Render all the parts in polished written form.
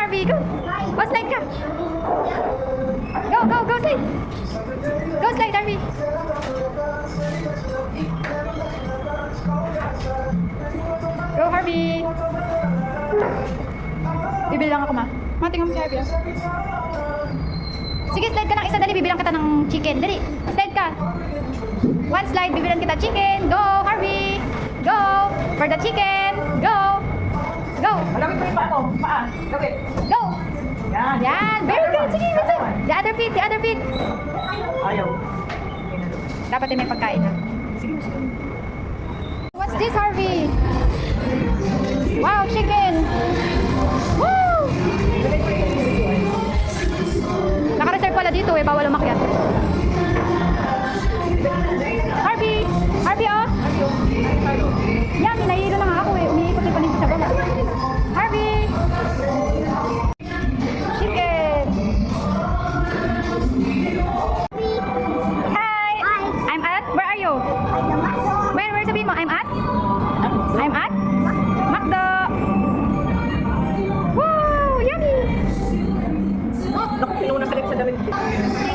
Harvey, go. Go slide ka. Go, go, go slide. Go slide, Harvey. Go, Harvey. Bibili lang ako, ma. Ma, tingnan mo si Harvey, ah. Sige, slide ka ng isa. Dali, bibilang kita ng chicken. Dali, slide ka. One slide, bibilang kita chicken. Go, Harvey. Go. For the chicken. Go. Go. Malamig pa rin pa ako. Paa. Gawin. Go. Yan. Yan. Very good. Sige, good. The other feet, the other feet. Ayaw. Dapat din may pagkain, ha? Sige, sige. What's this, Harvey? Wow, chicken. Woo! Naka-reserve pala dito, eh. Bawal umakyat. Harvey! Harvey, oh! Yan, hinahilo na nga ako, eh. Umiikot-ikot dito sa baba. Harvey! Chicken! Hi! I'm at? Where are you? Where sabihin mo? I'm at? I'm at? Macdo! Wow! Yummy! Naku, pinuna sa damit. Say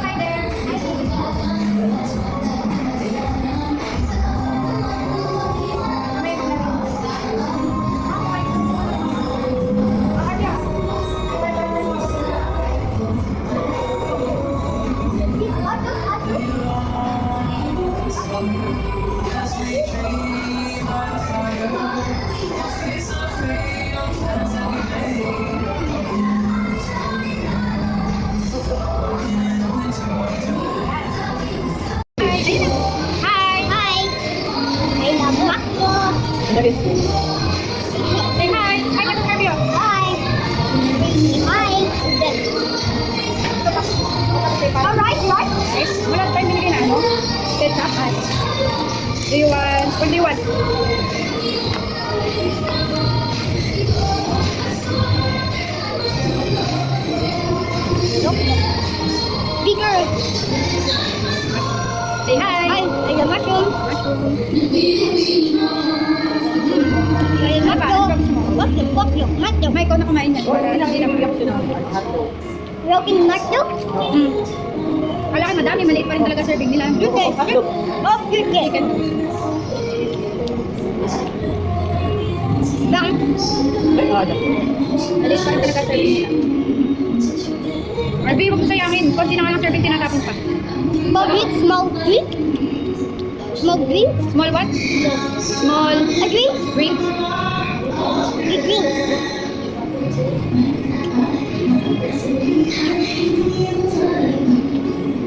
hi there! Damit. Say hi! Hi ka to Fabio! Alright, right? Wala tayong binigay na ano? Ketchup, ay. Do you want? What do you want? Bigger. Say hi! Hi, I got mushroom. Mushroom. May ikaw na kumain yan. Para hindi na mabiyak siya. Broken mushroom. Wala ka, madami. Maliit pa rin talaga serving nila. Okay. Oh, chicken. Bang. Maliit pa rin talaga serving nila. Arby, huwag mo sayangin. Konti na nga lang serving, tinatapon pa. Small drink. Small drink. Small what? Small A drink. drinks. Big drink.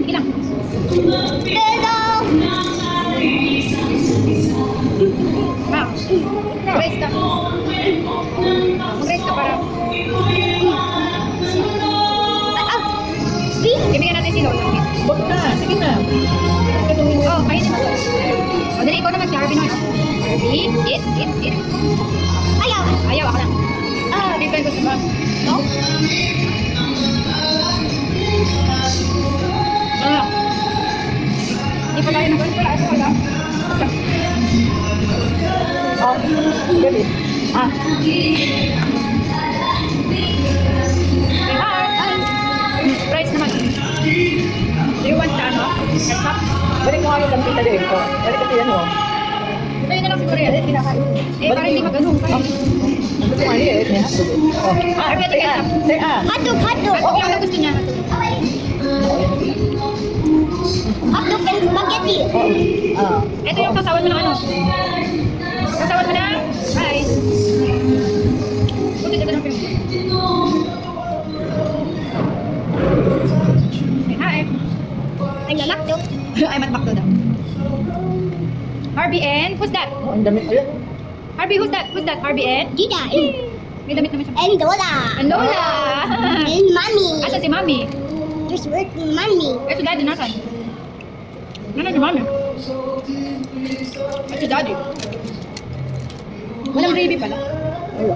Sige lang. Hello. Mag-raise ka. Mag-raise ka para. Ibigyan natin si Lolo. Huwag na. Sige na. Oh, kainin mo. O, dali, ikaw naman si Harvey naman. Harvey, eat. Ayaw. Ayaw, ako lang. Bigyan gusto mo. No? Hindi pa tayo nag-ulit pala. Ito wala. Oh, damit. Price naman. Do you want the ano? Ketchup? Balik mo nga yung lampita din ko. Balik kasi yan, oh. Kayo na lang siguro yan. Para hindi mag-anong. Gusto mo nga niya, eh. Oh. Harvey, ito ketchup. Say Hotdog. Hotdog lang na gusto niya. Hotdog and spaghetti. Ito yung sasawan mo ng ano? Sasawan mo ng rice. Buti ka ng pinag. Say hi. Ay, lamakdo. I'm at McDo daw. Harvey and who's that? Oh, ang damit ko yan. Harvey, who's that? Who's that? Harvey and? Gina. May damit naman siya. And Lola. And Lola! And Mommy. Asan si Mami? Just working Mommy. Eh, si Daddy nasan? Nanan si Mami? At si Daddy? Walang gravy pala. Wala.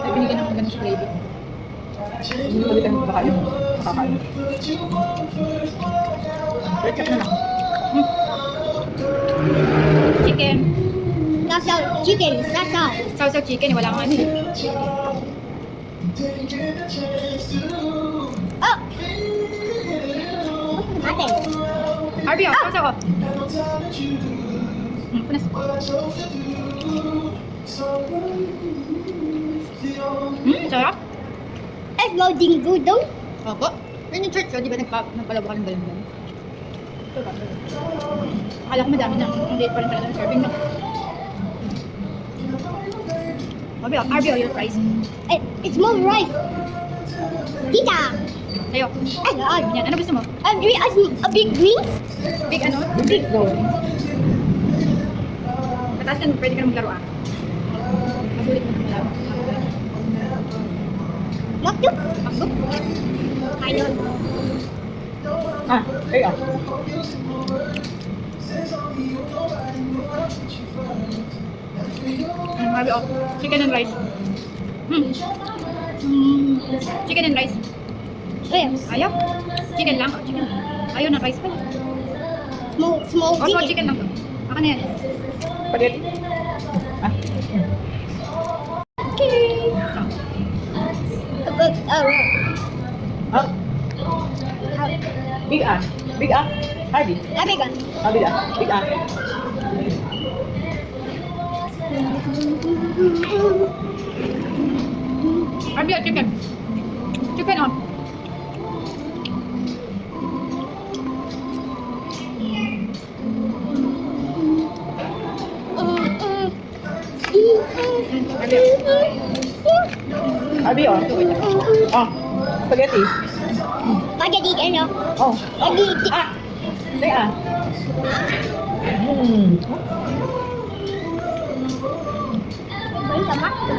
Ay, binigyan ako ganun sa gravy. Hindi ko balikan baka yung makakain. Ketchup na lang. Chicken. That's all chicken. That's all. Sausaw chicken, wala kang ano eh. Oh! Ate. Harvey, oh, pasok oh. Punas. Sarap. It's loading good though. Opo. Yun yung church, oh, di ba nagpalabok ka ng ganun? Ito ba? Akala ko madami na. Hindi pa rin talaga ng serving na. Harvey, oh, your price. It's more rice. Tita. Sa'yo. Ay, God. Yan, ano gusto mo? A big greens? Big ano? Big no. Pataas ka, pwede ka na maglaro ah. Masulit mo maglaro. Makdo? Makdo? I don't. Ah, ay ah. Harvey, oh. Chicken and rice. Chicken and rice. Where? Ayaw? Chicken lang? Oh, chicken. Ayaw na rice pala. Small Oh, small chicken. chicken lang to. Aka na yan. Spaghetti. Ah. Okay. Ah. Big ah. Big ah. Harvey. Big one. Ah, big ah. Big ah. Harvey, oh, chicken. Chicken on. Harvey oh. Oh. Spaghetti. Spaghetti ano? Oh. Spaghetti. Ah. Ay ah. Bring the Makdo.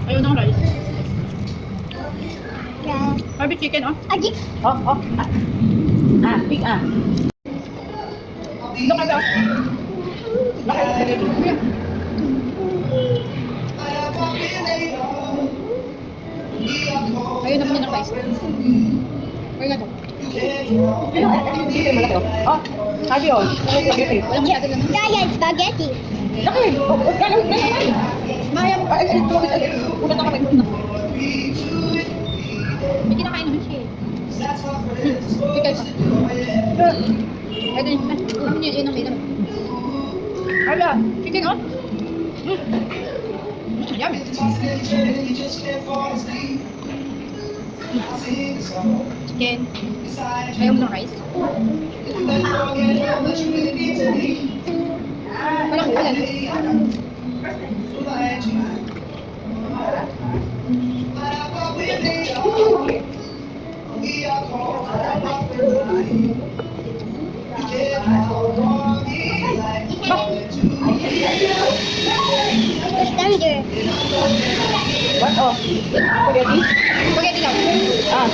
Ayaw ng rice. Yeah. Harvey, chicken oh. Aji. Oh, oh. Ah. Ah, big ah. Ito kayo. Laki ng spaghetti. Ayaw naman niya ng rice. Ayaw na to. Hindi malaki oh. Oh. Harvey oh. Spaghetti. Walang masyado lang. Giant spaghetti. Laki. Oh, gano'n na naman. Maya, Ay, ito. Una na kami. may kinakain naman siya eh. Chicken pa. Ito yun. Alam niyo, yun ang may naman. Hala, chicken oh. Yummy. Chicken. Ayaw mo ng rice? Walang ulan. It's tender. What oh? Spaghetti? Spaghetti lang. Ah.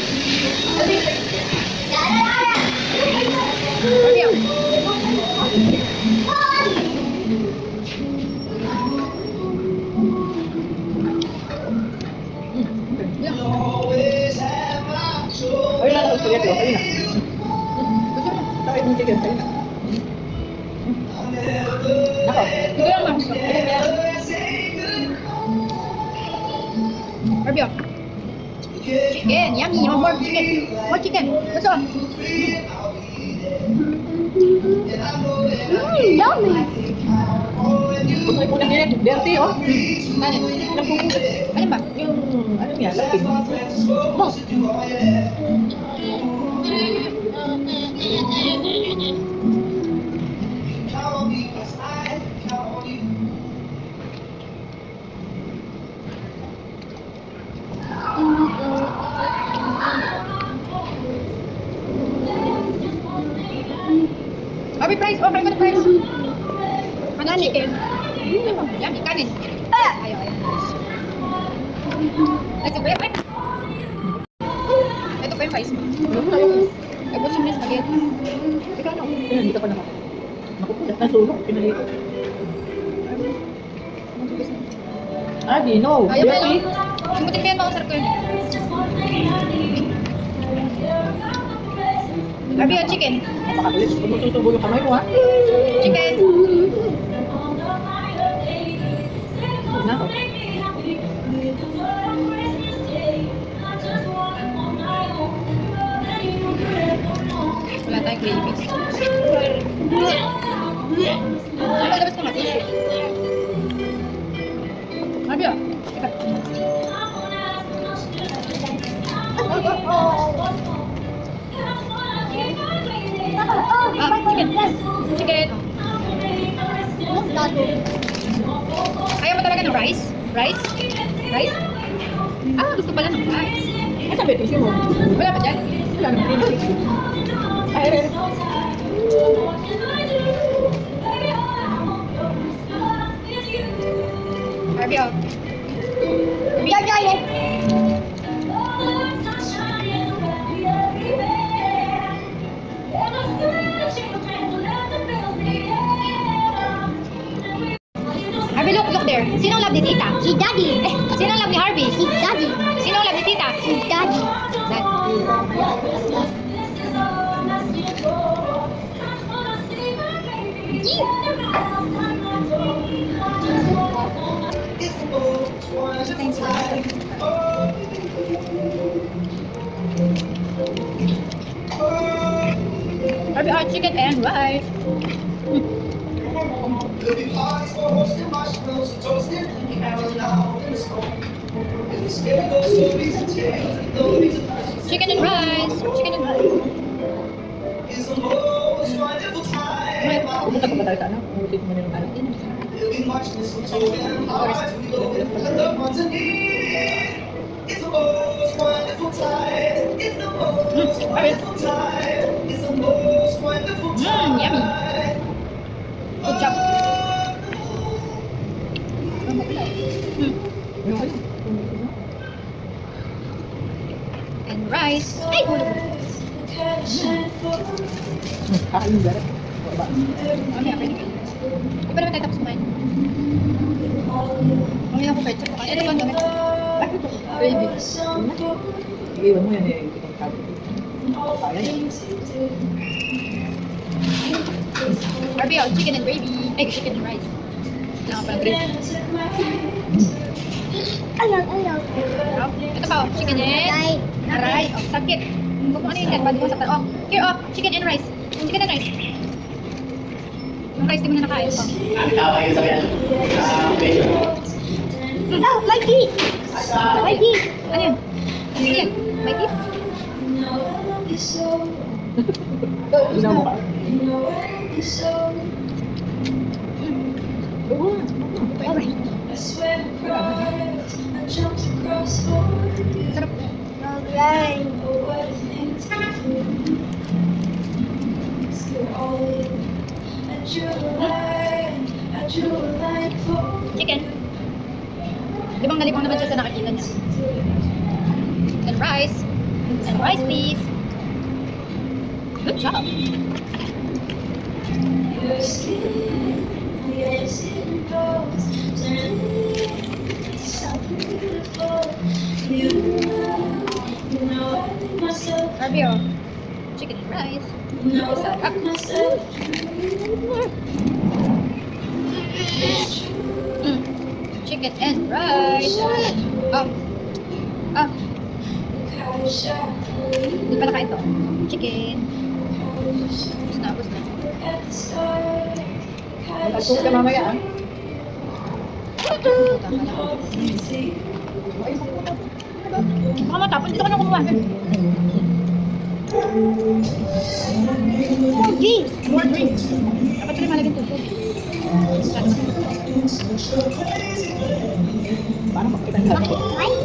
Harvey, oh. Ayun na ang spaghetti oh. Ayun na. Gusto mo? Laki ng chicken. Ayun na. Ako. Ito lang lang. Harvey, oh. Chicken, yummy. More chicken. More chicken. Gusto mo? Yummy. Putay po na din. Dirty oh. Kanin. Ano ba? Yung ano yan, lapin. Oh. Harvey, price. Okay ko na price. Ano chicken? Yummy. Kanin. Ayaw. Ito ba yung Ito pa yung price mo. Ay, gusto mo yung spaghetti. Ikaw ano? Ayun, hindi ka pa naman. Nakukulat. Nasulok. Pinalito. Ah, di no. Ayaw mo Dirty. yun. Yung butik pa yan, makasarap ko yun. Harvey, yung chicken. Napakakulit. Kung susubo yung kamay mo ha. Chicken. Not. Ayaw mo talaga ng rice? Rice? Rice? Ah, gusto pala ng rice. Asa ba ito siya mo? Wala pa dyan? Wala naman. Ay, ay, ay. Harvey, oh. Harvey, look there. Sinong love ni Tita? Si Daddy. Sinong love ni Harvey? Si Daddy. Sinong love ni Tita? Si Daddy. Dad. Harvey, hot chicken and rice. Chicken and rice. Chicken and rice. Pumunta ka ba tayo sa ano? Umulit mo na yung ano? Yummy. Good job. And rice. Ay, hulog. Kakain mo gano'n? Mamaya, pwede kayo. Di ba naman tayo tapos kumain? Mamaya ako pwede. Ito ba ang gamit? Baby. Iiwan mo yan eh. Itong kanin. Ayan. Harvey, oh, chicken and gravy. Ay, chicken and rice. Kailangan pala gravy. Ayaw, ayaw. Ito pa, oh, chicken and Aray. aray. Oh, sakit. Kung ano yun yan, bago mo saktan. Oh, here, oh, chicken and rice. Chicken and rice. Yung rice, di mo na nakain pa. Oh, my teeth. My teeth. Ano yun? Ano yan? May tip? Inaw mo ka? Alright. Sarap. Alright. Chicken. Libang na libang naman siya sa nakikita niya. And rice. And rice, please. Good job. Harvey, oh. Chicken and rice. Sarap. Chicken and rice. Oh. Oh. Di pa nakain to. Chicken. Ubus na, ubus na. Magtulog ka mamaya ah. Baka matapon, dito ka na kumuha. More drinks. More drinks. Dapat sila malagyan tubig. Paano makikita nila? Slide?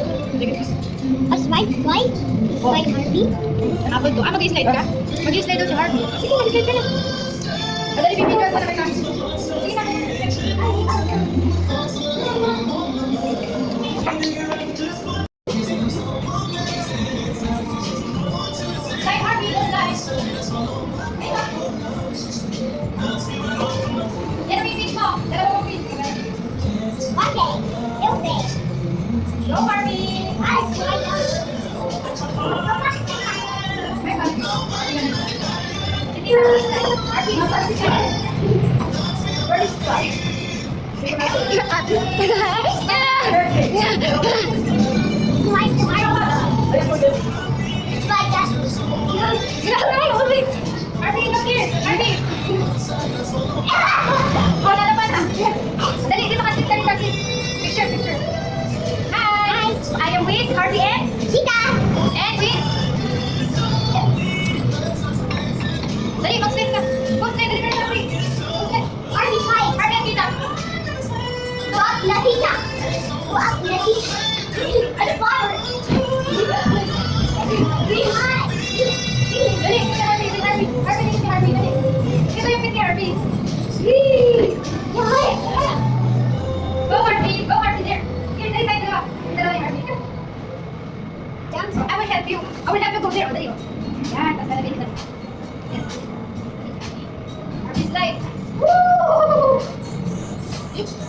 A slide? Slide? Slide, Harvey? Apple to. Ah, mag-slide ka? Mag-slide daw si Harvey. Sige, mag-slide ka na. Adali, bibigyan ko na kita. Sige na. Slide, Harvey. Slide. Yan ang pipin mo. Dalawa mo pipin. Okay. Okay. Go, Harvey. I slide on. Slide, slide. Slide that. Harvey, look here. Harvey. Oh, lalaban na. Dali, dito kasi, dali kasi. Picture, picture. Hi. I am with Harvey and Chica. and with. Dali, mag-slide ka. Go slide, dali ka na, Harvey. Go slide. Harvey, slide. Harvey, ang kita. Go up in the heat. And the fire. Green light. Dali, Harvey, Harvey, Harvey, Harvey, dali. Ito yung pit ni Harvey. Go Harvey, there. Here, dali tayo dalawa. Yung dalawa ni Harvey. I will help you. I will help you go there. O, dali o. Yan, tapos lalagay dito. Yan. Harvey slide. Woo!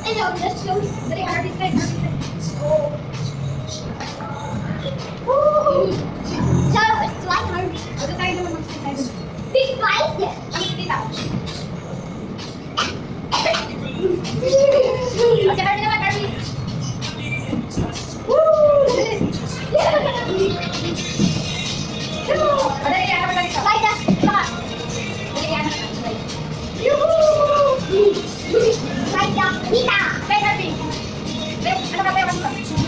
I know, that's so. Dali, Harvey slide, Harvey slide. So, it's like Harvey. O, doon tayo naman mag-slide tayo. Big fight. Kami dito. O, si Harvey naman, Harvey. Woo! O, dali, yan naman dito. Like that. Saka. Dali, yan naman. Like that. Pita. Slide, Harvey. Wait, ano ka tayo?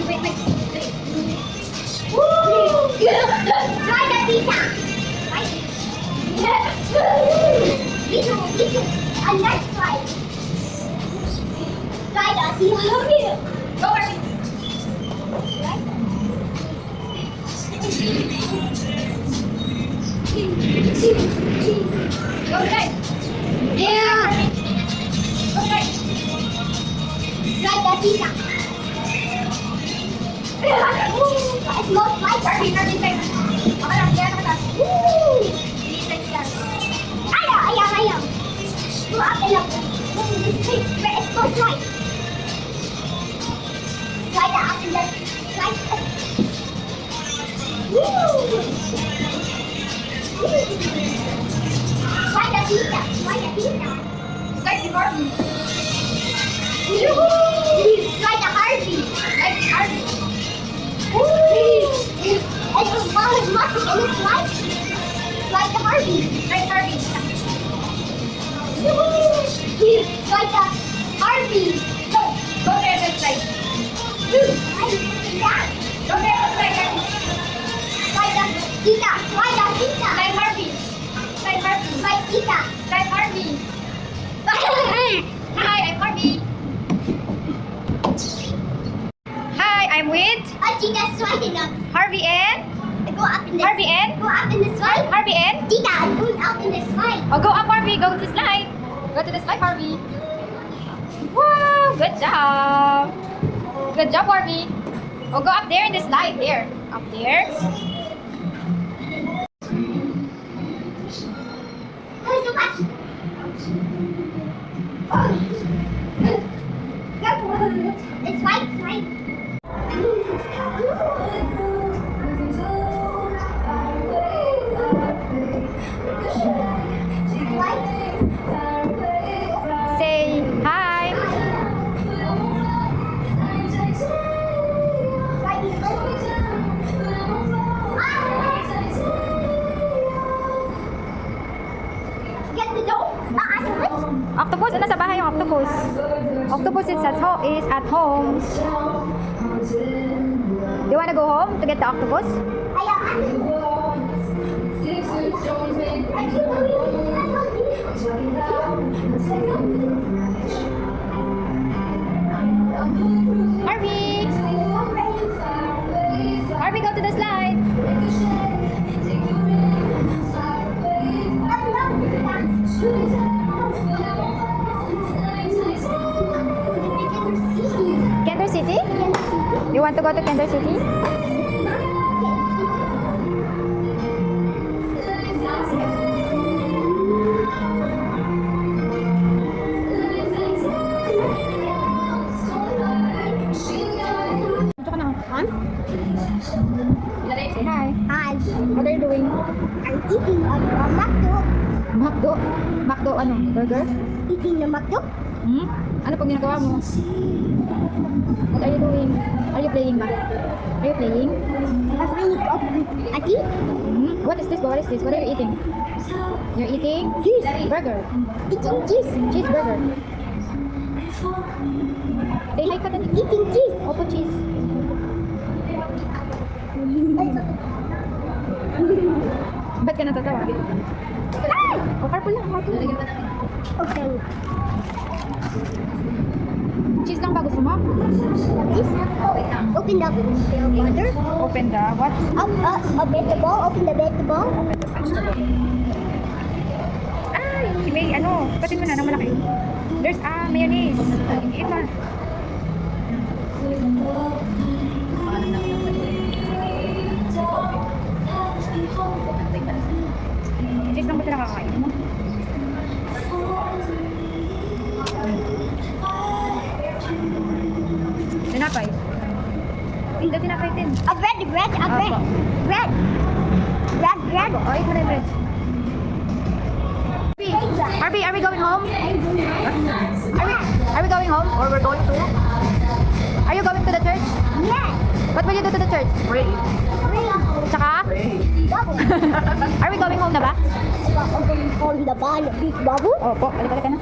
Wait, wait. Dali. Like that pita. Pita. And next slide. Like that. Go, Harvey. Go, slide. Yeah. Go, slide. Like that pita. It's most like Harvey, Harvey, slide. Okay lang, yan naman. Slide yan. Ayaw. Go up and up. Where it's most like. Slide that up and down. Slide up. Slide that pita. Slide si Harvey. Slide the Harvey. Slide si Harvey. And the ball is muscle in the slide. Slide the Harvey. Slide Harvey. Slide the Harvey. Go. Go there, then slide. Yeah. Go there, slide Harvey. Slide the pita. Slide Harvey. Slide Harvey. Slide pita. Slide Harvey. Hi, I'm Harvey. Hi, I'm with Tita slide enough. Harvey and Go up in the Harvey and Go up in the slide. Harvey and. Tita, I'm going up in the slide. Oh, go up, Harvey. Go to the slide. Go to the slide, Harvey. Wow, good job. Good job, Harvey. Oh, go up there in the slide. There. Up there. Oh, so much. It's slide. Say hi. Get the dough. Octopus, ano sa bahay yung octopus? Octopus is at home. You wanna go home to get the octopus? Harvey! Harvey, go to the slide. Kender City? You want to go to Kender City? Ito ka na. On? Say hi. Hi. What are you doing? I'm eating a McDo. Macdo? Macdo ano? Burger? Eating the McDo. Hmm? Ano pong ginagawa mo? What are you doing? Are you playing ba? Are you playing? I'm finding up with Ati. Hmm? What is this? What is this? What are you eating? You're eating? Cheese. Burger. Eating cheese. Cheeseburger. Say hi ka dali. Eating cheese. Opo, cheese. Ba't ka natatawa? O, carpool lang. Carpool. Okay. Cheese lang ba gusto mo? this? Open the butter. Open the what? A vegetable. Open the vegetable. Open the vegetable. Ay, may ano, patin mo na ng malaki. There's mayonnaise. Eat na. Cheese lang ba talaga kakain mo? Tinapay. Hindi, tinapay din. A bread. Bread. Apa. Bread. Bread. Oh, eat mo na yung bread. Arby, are we going home? Are we going home? Or we're going to? Are you going to the church? Yes. What will you do to the church? Pray. Tsaka? Bubble. Are we going home na ba? Open the ball. Big bubble. Opo, balik-balik ka na.